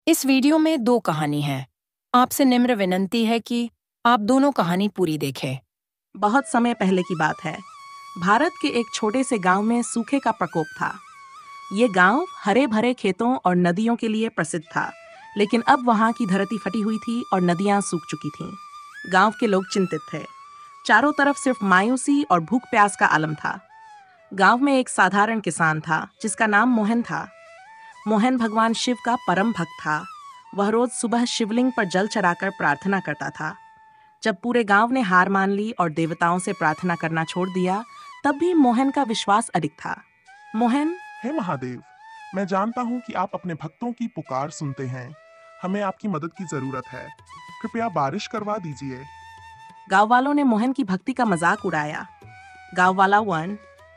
इस वीडियो में दो कहानी है। आपसे निम्र विनंती है कि आप दोनों कहानी पूरी देखें। बहुत समय पहले की बात है। भारत के एक छोटे से गांव में सूखे का प्रकोप था। ये गांव हरे भरे खेतों और नदियों के लिए प्रसिद्ध था, लेकिन अब वहां की धरती फटी हुई थी और नदियां सूख चुकी थीं। गांव के लोग चिंतित थे। चारों तरफ सिर्फ मायूसी और भूख प्यास का आलम था। गांव में एक साधारण किसान था जिसका नाम मोहन था। मोहन भगवान शिव का परम भक्त था। वह रोज सुबह शिवलिंग पर जल चढ़ाकर प्रार्थना करता था। जब पूरे गांव ने हार मान ली और देवताओं से प्रार्थना करना छोड़ दिया, तब भी मोहन का विश्वास अडिग था। मोहन, हे महादेव, मैं जानता हूँ कि आप अपने भक्तों की पुकार सुनते हैं। हमें आपकी मदद की जरूरत है। कृपया बारिश करवा दीजिए। गांव वालों ने मोहन की भक्ति का मजाक उड़ाया। गांव वाला वन,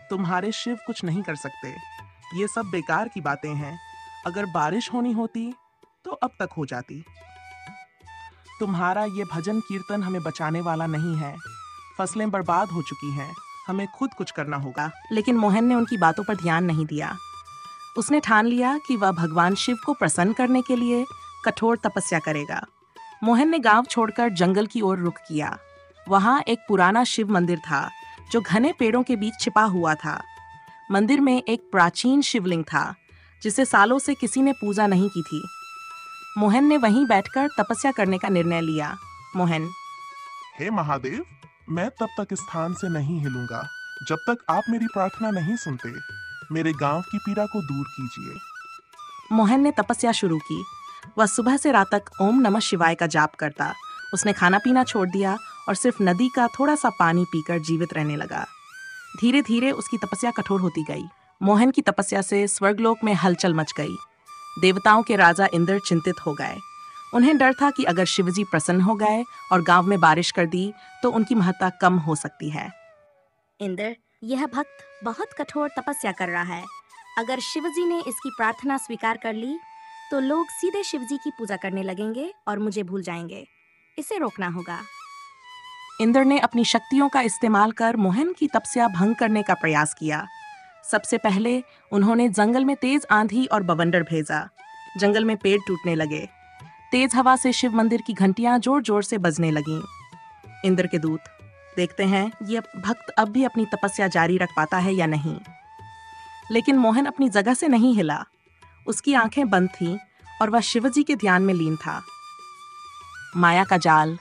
तुम्हारे शिव कुछ नहीं कर सकते। ये सब बेकार की बातें हैं। अगर बारिश होनी होती तो अब तक हो जाती। तुम्हारा ये भजन कीर्तन हमें बचाने वाला नहीं है। फसलें बर्बाद हो चुकी हैं। हमें खुद कुछ करना होगा। लेकिन मोहन ने उनकी बातों पर ध्यान नहीं दिया। उसने ठान लिया कि वह भगवान शिव को प्रसन्न करने के लिए कठोर तपस्या करेगा। मोहन ने गांव छोड़कर जंगल की ओर रुख किया। वहां एक पुराना शिव मंदिर था जो घने पेड़ों के बीच छिपा हुआ था। मंदिर में एक प्राचीन शिवलिंग था जिसे सालों से किसी ने पूजा नहीं की थी। मोहन ने वहीं बैठकर तपस्या करने का निर्णय लिया। मोहन, हे महादेव, मैं तब तक इस स्थान से नहीं हिलूंगा जब तक आप मेरी प्रार्थना नहीं सुनते। मेरे गांव की पीड़ा को दूर कीजिए। मोहन ने तपस्या शुरू की। वह सुबह से रात तक ओम नमः शिवाय का जाप करता। उसने खाना पीना छोड़ दिया और सिर्फ नदी का थोड़ा सा पानी पीकर जीवित रहने लगा। धीरे धीरे उसकी तपस्या कठोर होती गई। मोहन की तपस्या से स्वर्गलोक में हलचल मच गई। देवताओं के राजा इंद्र चिंतित हो गए। उन्हें डर था कि अगर शिवजी प्रसन्न हो गए और गांव में बारिश कर दी तो उनकी महत्ता कम हो सकती है। इंद्र, यह भक्त बहुत कठोर तपस्या कर रहा है। अगर शिवजी ने इसकी प्रार्थना स्वीकार कर ली तो लोग सीधे शिवजी की पूजा करने लगेंगे और मुझे भूल जाएंगे। इसे रोकना होगा। इंद्र ने अपनी शक्तियों का इस्तेमाल कर मोहन की तपस्या भंग करने का प्रयास किया। सबसे पहले उन्होंने जंगल में तेज आंधी और बवंडर भेजा। जंगल में पेड़ टूटने लगे। तेज हवा से शिव मंदिर की घंटियां जोर जोर से बजने लगीं। इंद्र के दूत, देखते हैं ये भक्त अब भी अपनी तपस्या जारी रख पाता है या नहीं। लेकिन मोहन अपनी जगह से नहीं हिला। उसकी आंखें बंद थीं और वह शिवजी के ध्यान में लीन था। माया का जाल।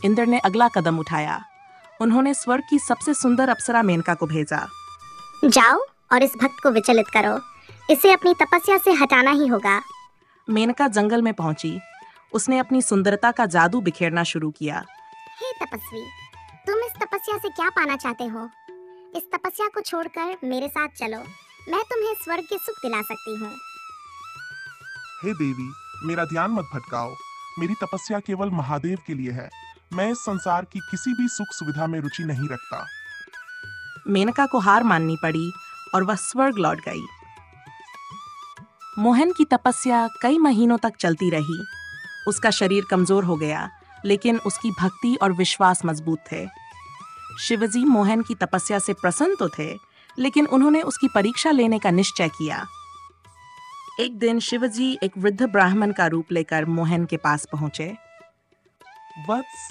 इंद्र ने अगला कदम उठाया। उन्होंने स्वर्ग की सबसे सुंदर अप्सरा मेनका को भेजा। जाओ और इस भक्त को विचलित करो। इसे अपनी तपस्या से हटाना ही होगा। मेनका जंगल में पहुंची। उसने अपनी सुंदरता का जादू बिखेरना शुरू किया। हे तपस्वी, तुम इस तपस्या से क्या पाना चाहते हो? इस तपस्या को छोड़कर मेरे साथ चलो। मैं तुम्हें स्वर्ग के सुख दिला सकती हूँ। हे देवी, मेरा ध्यान मत भटकाओ। मेरी तपस्या केवल महादेव के लिए है। मैं इस संसार की किसी भी सुख सुविधा में रुचि नहीं रखता। मेनका को हार माननी पड़ी और वह स्वर्ग लौट गई। मोहन की तपस्या कई महीनों तक चलती रही। उसका शरीर कमजोर हो गया, लेकिन उसकी भक्ति और विश्वास मजबूत थे। शिवजी मोहन की तपस्या से प्रसन्न तो थे, लेकिन उन्होंने उसकी परीक्षा लेने का निश्चय किया। एक दिन शिवजी एक वृद्ध ब्राह्मण का रूप लेकर मोहन के पास पहुंचे। वत्स,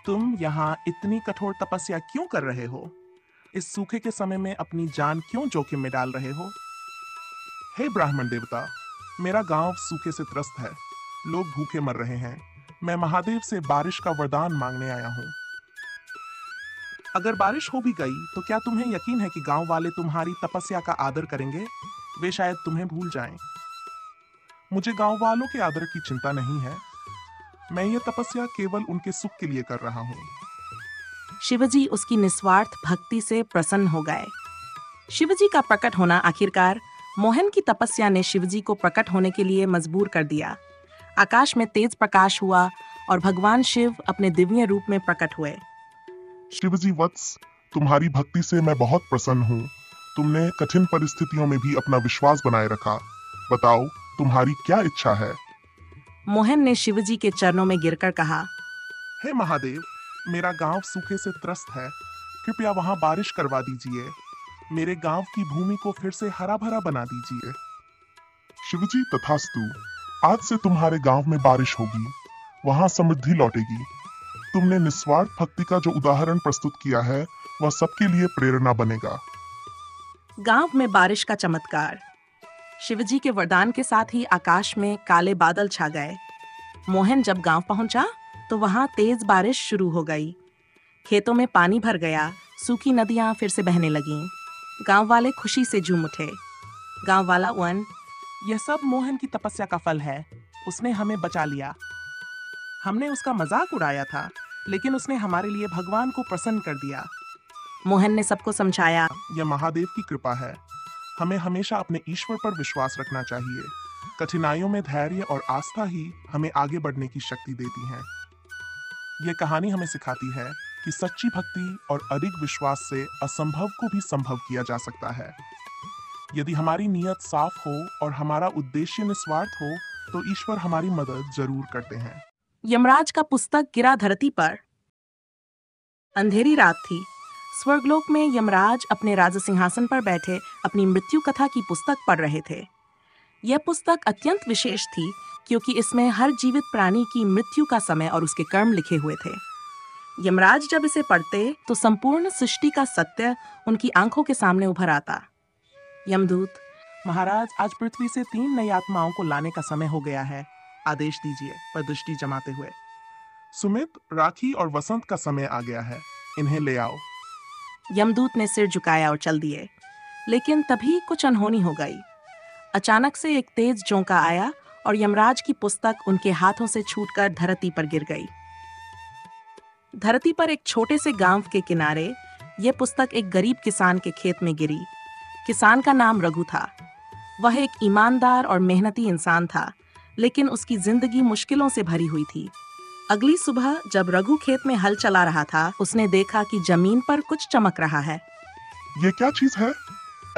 तुम यहाँ इतनी कठोर तपस्या क्यों कर रहे हो? इस सूखे के समय में अपनी जान क्यों जोखिम में डाल रहे हो? हे ब्राह्मण देवता, मेरा गांव सूखे से त्रस्त है। लोग भूखे मर रहे हैं। मैं महादेव से बारिश का वरदान मांगने आया हूँ। अगर बारिश हो भी गई तो क्या तुम्हें यकीन है कि गांव वाले तुम्हारी तपस्या का आदर करेंगे? वे शायद तुम्हें भूल जाएं। मुझे गांव वालों के आदर की चिंता नहीं है। मैं ये तपस्या केवल उनके सुख के लिए कर रहा हूँ। शिवजी उसकी निस्वार्थ भक्ति से प्रसन्न हो गए। शिवजी का प्रकट होना आखिरकार मोहन की तपस्या ने शिवजी को प्रकट होने के लिए मजबूर कर दिया। आकाश में तेज प्रकाश हुआ और भगवान शिव अपने दिव्य रूप में प्रकट हुए। शिवजी वत्स, तुम्हारी भक्ति से मैं बहुत प्रसन्न हूँ। तुमने कठिन परिस्थितियों में भी अपना विश्वास बनाए रखा। बताओ, तुम्हारी क्या इच्छा है? मोहन ने शिवजी के चरणों में गिरकर कहा, हे महादेव, मेरा गांव सूखे से त्रस्त है। कृपया वहां बारिश करवा दीजिए। मेरे गांव की भूमि को फिर से हरा भरा बना दीजिए। शिवजी तथास्तु। आज से तुम्हारे गांव में बारिश होगी, वहां समृद्धि लौटेगी। तुमने निस्वार्थ भक्ति का जो उदाहरण प्रस्तुत किया है वह सबके लिए प्रेरणा बनेगा। गांव में बारिश का चमत्कार। शिवजी के वरदान के साथ ही आकाश में काले बादल छा गए। मोहन जब गांव पहुंचा तो वहां तेज बारिश शुरू हो गई। खेतों में पानी भर गया, सूखी नदियां फिर से बहने लगीं। गांव वाले खुशी से झूम उठे। गांव वाला 1, यह सब मोहन की तपस्या का फल है। उसने हमें बचा लिया। हमने उसका मजाक उड़ाया था, लेकिन उसने हमारे लिए भगवान को प्रसन्न कर दिया। मोहन ने सबको समझाया। यह महादेव की कृपा है। हमें हमेशा अपने ईश्वर पर विश्वास रखना चाहिए। कठिनाइयों में धैर्य और आस्था ही हमें आगे बढ़ने की शक्ति देती हैं। यह कहानी हमें सिखाती है कि सच्ची भक्ति और अडिग विश्वास से असंभव को भी संभव किया जा सकता है। यदि हमारी नीयत साफ हो और हमारा उद्देश्य निस्वार्थ हो तो ईश्वर हमारी मदद जरूर करते हैं। यमराज का पुस्तक गिरा धरती पर। अंधेरी रात थी। स्वर्गलोक में यमराज अपने राज सिंहासन पर बैठे अपनी मृत्यु कथा की पुस्तक पढ़ रहे थे। यह पुस्तक अत्यंत विशेष थी क्योंकि इसमें हर जीवित प्राणी की मृत्यु का समय और उसके कर्म लिखे हुए थे। यमराज जब इसे पढ़ते तो संपूर्ण सृष्टि का सत्य उनकी आंखों के सामने उभर आता। यमदूत, महाराज, आज पृथ्वी से 3 नई आत्माओं को लाने का समय हो गया है। आदेश दीजिए। पर दृष्टि जमाते हुए, सुमित, राखी और वसंत का समय आ गया है, इन्हें ले आओ। यमदूत ने सिर झुकाया और चल दिए। लेकिन तभी कुछ अनहोनी हो गई। अचानक से एक तेज झोंका आया और यमराज की पुस्तक उनके हाथों से छूटकर धरती पर गिर गई। धरती पर एक छोटे से गांव के किनारे यह पुस्तक एक गरीब किसान के खेत में गिरी। किसान का नाम रघु था। वह एक ईमानदार और मेहनती इंसान था, लेकिन उसकी जिंदगी मुश्किलों से भरी हुई थी। अगली सुबह जब रघु खेत में हल चला रहा था, उसने देखा कि जमीन पर कुछ चमक रहा है। ये क्या चीज है?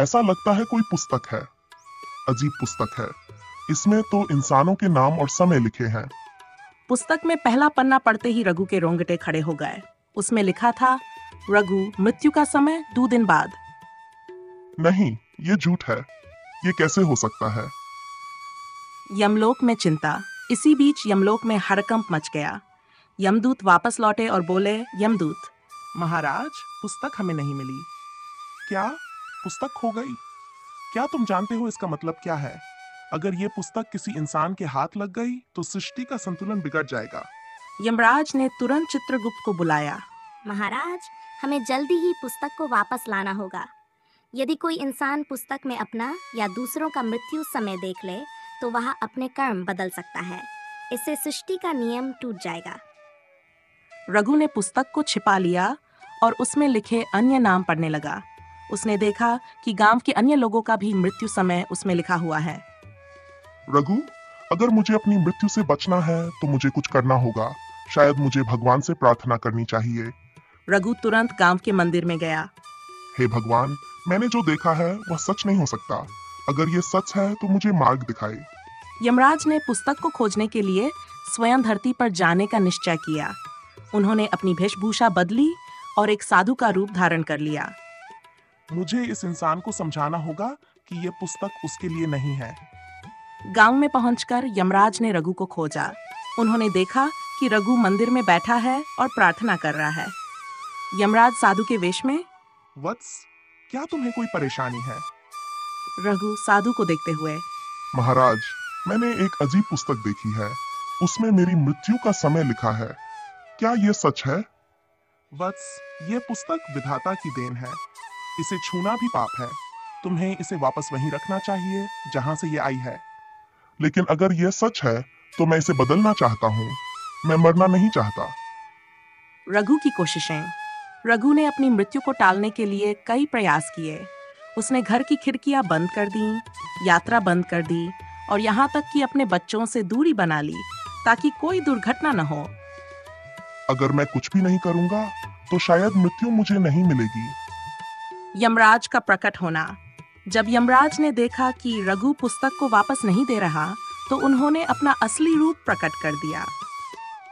ऐसा लगता है कोई पुस्तक है। अजीब पुस्तक है। इसमें तो इंसानों के नाम और समय लिखे हैं। पुस्तक में पहला पन्ना पढ़ते ही रघु के रोंगटे खड़े हो गए। उसमें लिखा था, रघु, मृत्यु का समय 2 दिन बाद। नहीं, ये झूठ है। ये कैसे हो सकता है? यमलोक में चिंता। इसी बीच यमलोक में हड़कंप मच गया। यमदूत वापस लौटे और बोले, यमदूत, महाराज, पुस्तक हमें नहीं मिली। क्या? पुस्तक खो गई? क्या तुम जानते हो इसका मतलब क्या है? अगर ये पुस्तक किसी इंसान के हाथ लग गई तो सृष्टि का संतुलन बिगड़ जाएगा। यमराज ने तुरंत चित्रगुप्त को बुलाया। महाराज, हमें जल्दी ही पुस्तक को वापस लाना होगा। यदि कोई इंसान पुस्तक में अपना या दूसरों का मृत्यु समय देख ले तो वह अपने कर्म बदल सकता है। इससे सृष्टि का नियम टूट जाएगा। रघु ने पुस्तक को छिपा लिया और उसमें लिखे अन्य नाम पढ़ने लगा। उसने देखा कि गांव के अन्य लोगों का भी मृत्यु समय उसमें लिखा हुआ है। रघु, अगर मुझे अपनी मृत्यु से बचना है तो मुझे कुछ करना होगा। शायद मुझे भगवान से प्रार्थना करनी चाहिए। रघु तुरंत गांव के मंदिर में गया। हे भगवान, मैंने जो देखा है वह सच नहीं हो सकता। अगर ये सच है तो मुझे मार्ग दिखाए। यमराज ने पुस्तक को खोजने के लिए स्वयं धरती पर जाने का निश्चय किया। उन्होंने अपनी वेशभूषा बदली और एक साधु का रूप धारण कर लिया। मुझे इस इंसान को समझाना होगा कि यह पुस्तक उसके लिए नहीं है। गांव में पहुंचकर यमराज ने रघु को खोजा। उन्होंने देखा कि रघु मंदिर में बैठा है और प्रार्थना कर रहा है। यमराज साधु के वेश में, वत्स, क्या तुम्हें कोई परेशानी है? रघु साधु को देखते हुए, महाराज, मैंने एक अजीब पुस्तक देखी है। उसमें मेरी मृत्यु का समय लिखा है। क्या यह सच है? वत्स, यह पुस्तक विधाता की देन है। इसे छूना भी पाप है। तुम्हें इसे वापस वहीं रखना चाहिए जहां से ये आई है। लेकिन अगर यह सच है तो मैं इसे बदलना चाहता हूँ। मैं मरना नहीं चाहता। रघु की कोशिशें। रघु ने अपनी मृत्यु को टालने के लिए कई प्रयास किए। उसने घर की खिड़कियां बंद कर दी, यात्रा बंद कर दी और यहाँ तक कि अपने बच्चों से दूरी बना ली ताकि कोई दुर्घटना न हो। अगर मैं कुछ भी नहीं करूंगा तो शायद मृत्यु मुझे नहीं मिलेगी। यमराज का प्रकट होना। जब यमराज ने देखा कि रघु पुस्तक को वापस नहीं दे रहा तो उन्होंने अपना असली रूप प्रकट कर दिया।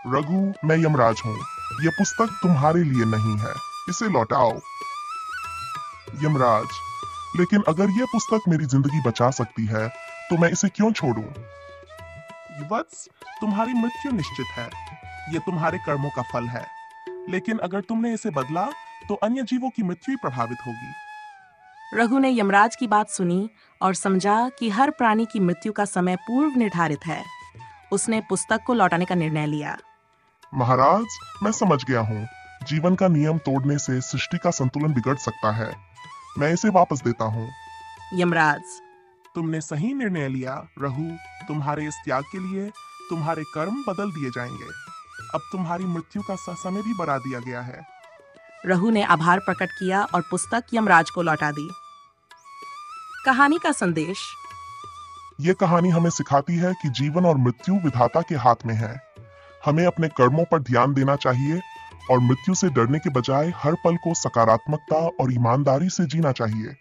रघु, मैं यमराज हूँ। यह पुस्तक तुम्हारे लिए नहीं है। इसे लौटाओ। यमराज, लेकिन अगर यह पुस्तक मेरी जिंदगी बचा सकती है तो मैं इसे क्यों छोड़ूं? वत्स, तुम्हारी मृत्यु निश्चित है। ये तुम्हारे कर्मों का फल है। लेकिन अगर तुमने इसे बदला तो अन्य जीवों की मृत्यु ही प्रभावित होगी। रघु ने यमराज की बात सुनी और समझा कि हर प्राणी की मृत्यु का समय पूर्व निर्धारित है। उसने पुस्तक को लौटाने का निर्णय लिया। महाराज, मैं समझ गया हूँ। जीवन का नियम तोड़ने से सृष्टि का संतुलन बिगड़ सकता है। मैं इसे वापस देता हूँ। यमराज, तुमने सही निर्णय लिया रघु। तुम्हारे इस त्याग के लिए तुम्हारे कर्म बदल दिए जाएंगे। अब तुम्हारी मृत्यु का समय भी बढ़ा दिया गया है। रघु ने आभार प्रकट किया और पुस्तक यमराज को लौटा दी। कहानी का संदेश। ये कहानी हमें सिखाती है कि जीवन और मृत्यु विधाता के हाथ में है। हमें अपने कर्मों पर ध्यान देना चाहिए और मृत्यु से डरने के बजाय हर पल को सकारात्मकता और ईमानदारी से जीना चाहिए।